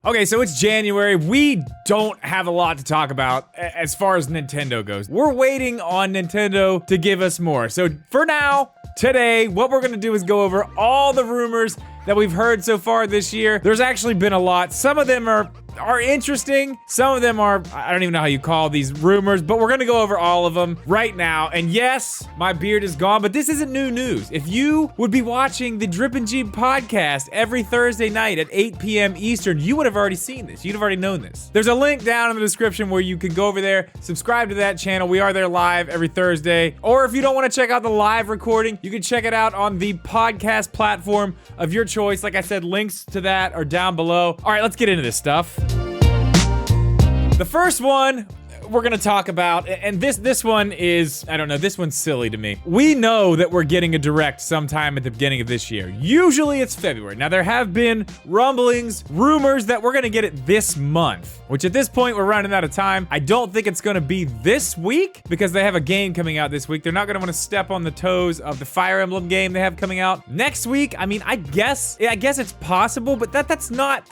Okay, so it's January. We don't have a lot to talk about as far as Nintendo goes. We're waiting on Nintendo to give us more. So for now, today, what we're gonna do is go over all the rumors that we've heard so far this year. There's actually been a lot. Some of them are interesting. Some of them are, I don't even know how you call these rumors, but we're gonna go over all of them right now. And yes, my beard is gone, but this isn't new news. If you would be watching the Drip and Jeep podcast every Thursday night at 8 p.m. Eastern, you would have already seen this. You'd have already known this. There's a link down in the description where you can go over there, subscribe to that channel. We are there live every Thursday. Or if you don't want to check out the live recording, you can check it out on the podcast platform of your choice. Like I said, links to that are down below. All right, let's get into this stuff. The first one we're gonna talk about, and this one is, I don't know, this one's silly to me. We know that we're getting a direct sometime at the beginning of this year. Usually it's February. Now there have been rumblings, rumors that we're gonna get it this month, which at this point we're running out of time. I don't think it's gonna be this week because they have a game coming out this week. They're not gonna wanna step on the toes of the Fire Emblem game they have coming out next week. I mean, I guess it's possible, but that's not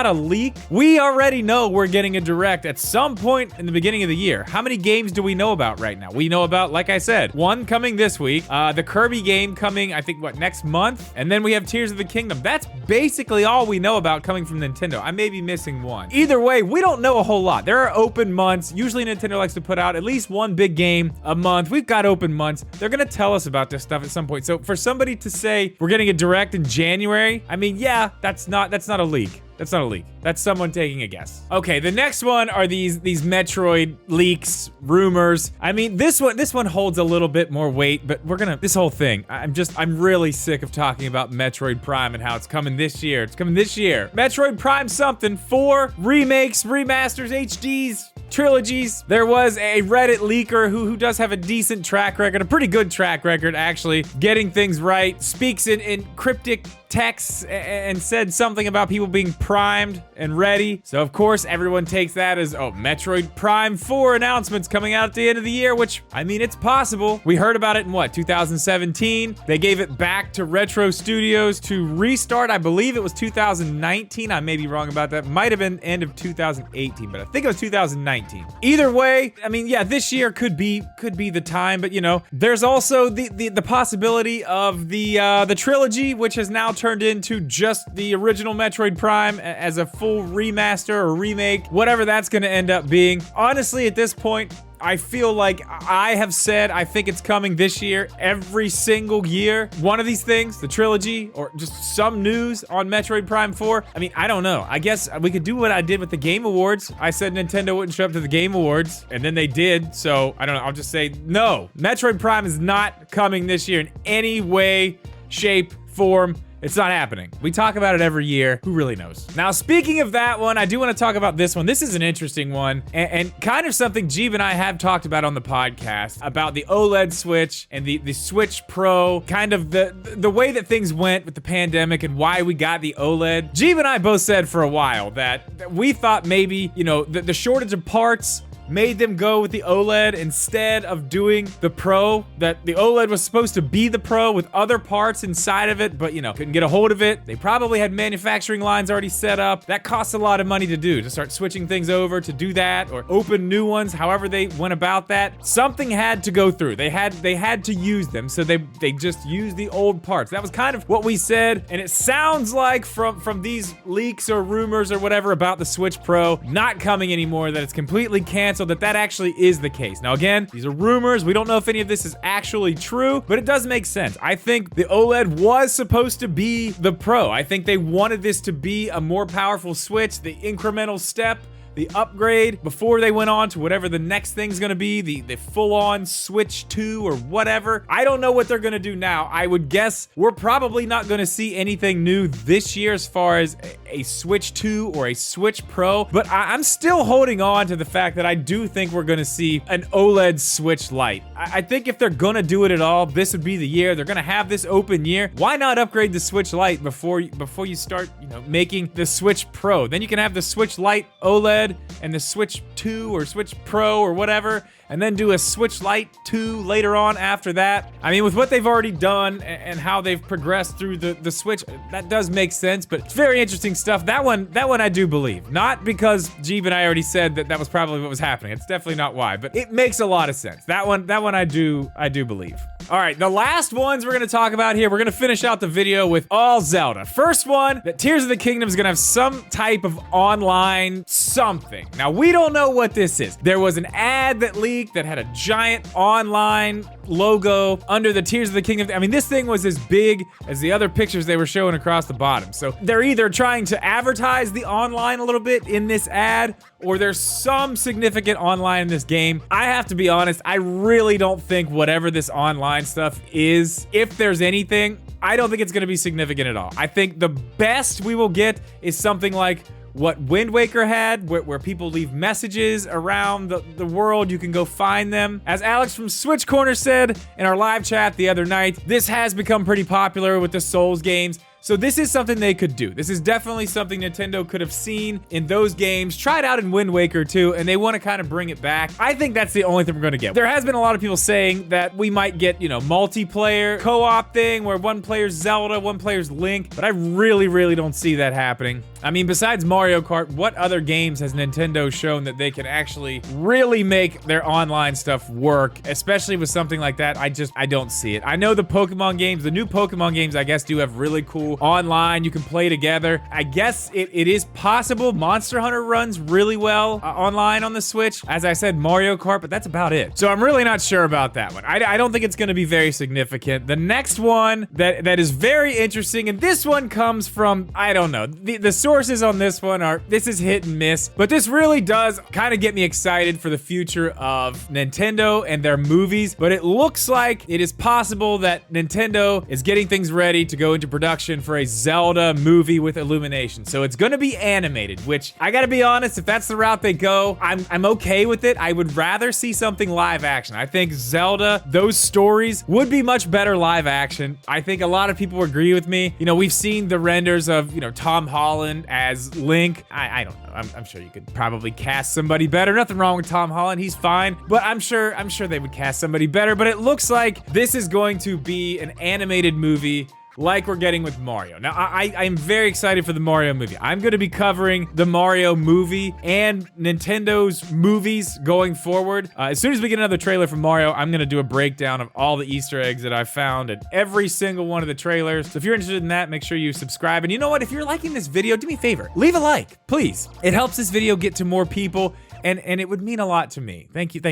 a leak. We already know we're getting a direct at some point in the beginning of the year. How many games do we know about right now? We know about, like I said, one coming this week, the Kirby game coming, I think, next month? And then we have Tears of the Kingdom. That's basically all we know about coming from Nintendo. I may be missing one. Either way, we don't know a whole lot. There are open months. Usually Nintendo likes to put out at least one big game a month. We've got open months. They're gonna tell us about this stuff at some point. So for somebody to say we're getting a direct in January, I mean, yeah, that's not a leak. That's not a leak. That's someone taking a guess. Okay, the next one are these Metroid leaks, rumors. I mean, this one holds a little bit more weight, but this whole thing, I'm really sick of talking about Metroid Prime and how it's coming this year. It's coming this year. Metroid Prime something, 4 remakes, remasters, HDs, trilogies. There was a Reddit leaker who does have a decent track record, a pretty good track record actually, getting things right, speaks in cryptic texts and said something about people being primed and ready. So of course everyone takes that as, oh, Metroid Prime 4 announcements coming out at the end of the year, which, I mean, it's possible. We heard about it in 2017. They gave it back to Retro Studios to restart. I believe it was 2019. I may be wrong about that. Might have been end of 2018, but I think it was 2019. Either way, I mean, yeah, this year could be the time, but you know, there's also the possibility of the trilogy, which has now turned into just the original Metroid Prime as a full remaster or remake, whatever that's gonna end up being. Honestly, at this point, I feel like I have said I think it's coming this year, every single year. One of these things, the trilogy, or just some news on Metroid Prime 4. I mean, I don't know. I guess we could do what I did with the Game Awards. I said Nintendo wouldn't show up to the Game Awards, and then they did. So, I don't know. I'll just say, no. Metroid Prime is not coming this year in any way, shape, form. It's not happening. We talk about it every year. Who really knows? Now, speaking of that one, I do want to talk about this one. This is an interesting one and kind of something Jeeb and I have talked about on the podcast about the OLED Switch and the Switch Pro, kind of the way that things went with the pandemic and why we got the OLED. Jeeb and I both said for a while that we thought maybe, you know, the shortage of parts made them go with the OLED instead of doing the Pro, that the OLED was supposed to be the Pro with other parts inside of it, but you know, couldn't get a hold of it. They probably had manufacturing lines already set up. That costs a lot of money to do, to start switching things over, to do that, or open new ones, however they went about that. Something had to go through. They had to use them, so they just used the old parts. That was kind of what we said, and it sounds like from these leaks or rumors or whatever about the Switch Pro not coming anymore, that it's completely canceled, that actually is the case. Now again, these are rumors. We don't know if any of this is actually true, but it does make sense. I think the OLED was supposed to be the Pro. I think they wanted this to be a more powerful Switch, the incremental step, the upgrade before they went on to whatever the next thing's gonna be, the full-on Switch 2 or whatever. I don't know what they're gonna do now. I would guess we're probably not gonna see anything new this year as far as a Switch 2 or a Switch Pro, but I'm still holding on to the fact that I do think we're gonna see an OLED Switch Lite. I think if they're gonna do it at all, this would be the year. They're gonna have this open year. Why not upgrade the Switch Lite before you start, you know, making the Switch Pro? Then you can have the Switch Lite OLED and the Switch 2 or Switch Pro or whatever, and then do a Switch Lite 2 later on after that. I mean, with what they've already done and how they've progressed through the Switch, that does make sense, but it's very interesting stuff. That one I do believe. Not because Jeeb and I already said that was probably what was happening. It's definitely not why, but it makes a lot of sense. That one I do believe. All right, the last ones we're gonna talk about here, we're gonna finish out the video with all Zelda. First one, that Tears of the Kingdom is gonna have some type of online something. Now, we don't know what this is. There was an ad that leaked that had a giant online logo under the Tears of the Kingdom. I mean, this thing was as big as the other pictures they were showing across the bottom. So they're either trying to advertise the online a little bit in this ad, or there's some significant online in this game. I have to be honest, I really don't think whatever this online stuff is, if there's anything, I don't think it's gonna be significant at all. I think the best we will get is something like what Wind Waker had, where people leave messages around the world. You can go find them. As Alex from Switch Corner said in our live chat the other night, this has become pretty popular with the Souls games. So this is something they could do. This is definitely something Nintendo could have seen in those games, tried out in Wind Waker too, and they want to kind of bring it back. I think that's the only thing we're going to get. There has been a lot of people saying that we might get, you know, multiplayer co-op thing where one player's Zelda, one player's Link, but I really don't see that happening. I mean, besides Mario Kart, what other games has Nintendo shown that they can actually really make their online stuff work, especially with something like that? I don't see it. I know the Pokemon games, the new Pokemon games, I guess, do have really cool online. You can play together. I guess it is possible. Monster Hunter runs really well online on the Switch. As I said, Mario Kart, but that's about it. So I'm really not sure about that one. I don't think it's going to be very significant. The next one that is very interesting, and this one comes from, I don't know, the sources on this one are, this is hit and miss, but this really does kind of get me excited for the future of Nintendo and their movies. But it looks like it is possible that Nintendo is getting things ready to go into production for a Zelda movie with Illumination. So it's gonna be animated, which I gotta be honest, if that's the route they go, I'm okay with it. I would rather see something live action. I think Zelda, those stories would be much better live action. I think a lot of people agree with me. You know, we've seen the renders of, you know, Tom Holland as Link. I don't know. I'm sure you could probably cast somebody better. Nothing wrong with Tom Holland. He's fine. But I'm sure they would cast somebody better. But it looks like this is going to be an animated movie like we're getting with Mario. Now, I'm very excited for the Mario movie. I'm going to be covering the Mario movie and Nintendo's movies going forward. As soon as we get another trailer from Mario, I'm going to do a breakdown of all the Easter eggs that I found in every single one of the trailers. So if you're interested in that, make sure you subscribe. And you know what? If you're liking this video, do me a favor. Leave a like, please. It helps this video get to more people, and it would mean a lot to me. Thank you.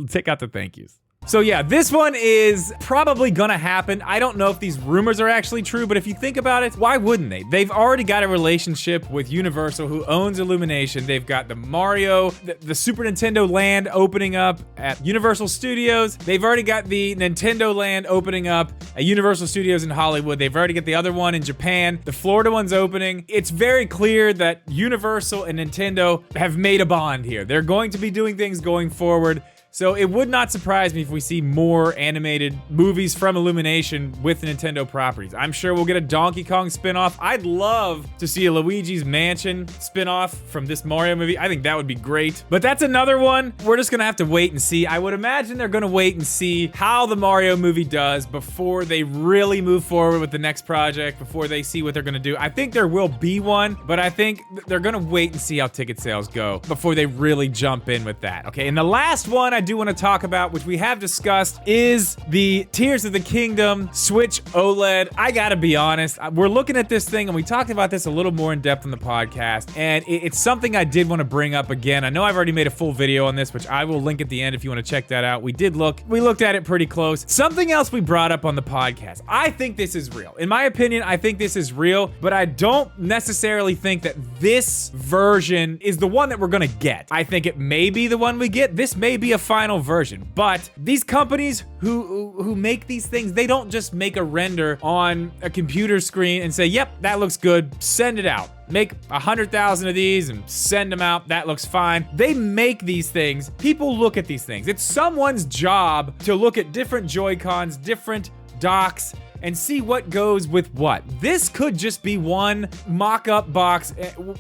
Take out the thank yous. So yeah, this one is probably gonna happen. I don't know if these rumors are actually true, but if you think about it, why wouldn't they? They've already got a relationship with Universal, who owns Illumination. They've got the Mario, the Super Nintendo Land opening up at Universal Studios. They've already got the Nintendo Land opening up at Universal Studios in Hollywood. They've already got the other one in Japan. The Florida one's opening. It's very clear that Universal and Nintendo have made a bond here. They're going to be doing things going forward. So it would not surprise me if we see more animated movies from Illumination with Nintendo properties. I'm sure we'll get a Donkey Kong spinoff. I'd love to see a Luigi's Mansion spinoff from this Mario movie. I think that would be great. But that's another one. We're just gonna have to wait and see. I would imagine they're gonna wait and see how the Mario movie does before they really move forward with the next project, before they see what they're gonna do. I think there will be one, but I think they're gonna wait and see how ticket sales go before they really jump in with that. Okay, and the last one I do want to talk about, which we have discussed, is the Tears of the Kingdom Switch OLED. I gotta be honest, we're looking at this thing and we talked about this a little more in depth on the podcast, and it's something I did want to bring up again. I know I've already made a full video on this, which I will link at the end if you want to check that out. We looked at it pretty close. Something else we brought up on the podcast. I think this is real. In my opinion, I think this is real, but I don't necessarily think that this version is the one that we're gonna get. I think it may be the one we get. This may be a final version, but these companies who make these things, they don't just make a render on a computer screen and say, yep, that looks good, send it out. Make 100,000 of these and send them out. That looks fine. They make these things. People look at these things. It's someone's job to look at different Joy-Cons, different docks, and see what goes with what. This could just be one mock-up box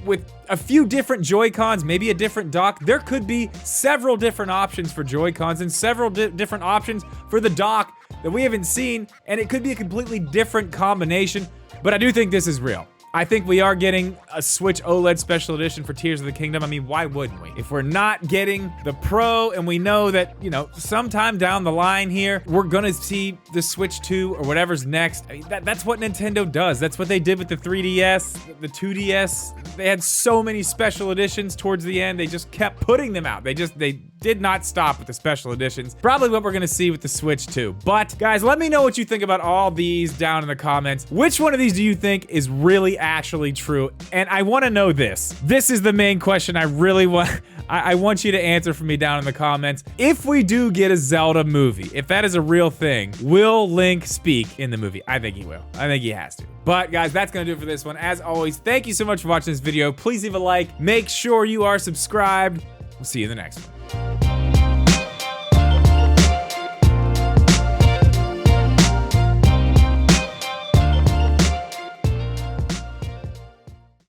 with a few different Joy-Cons, maybe a different dock. There could be several different options for Joy-Cons and several different options for the dock that we haven't seen, and it could be a completely different combination, but I do think this is real. I think we are getting a Switch OLED Special Edition for Tears of the Kingdom. I mean, why wouldn't we? If we're not getting the Pro and we know that, you know, sometime down the line here, we're gonna see the Switch 2 or whatever's next. I mean, that's what Nintendo does. That's what they did with the 3DS, the 2DS. They had so many special editions towards the end. They just kept putting them out. They did not stop with the special editions. Probably what we're gonna see with the Switch 2. But guys, let me know what you think about all these down in the comments. Which one of these do you think is really actually true? And I wanna know this. This is the main question I really want. I want you to answer for me down in the comments. If we do get a Zelda movie, if that is a real thing, will Link speak in the movie? I think he will. I think he has to. But guys, that's gonna do it for this one. As always, thank you so much for watching this video. Please leave a like. Make sure you are subscribed. We'll see you in the next one.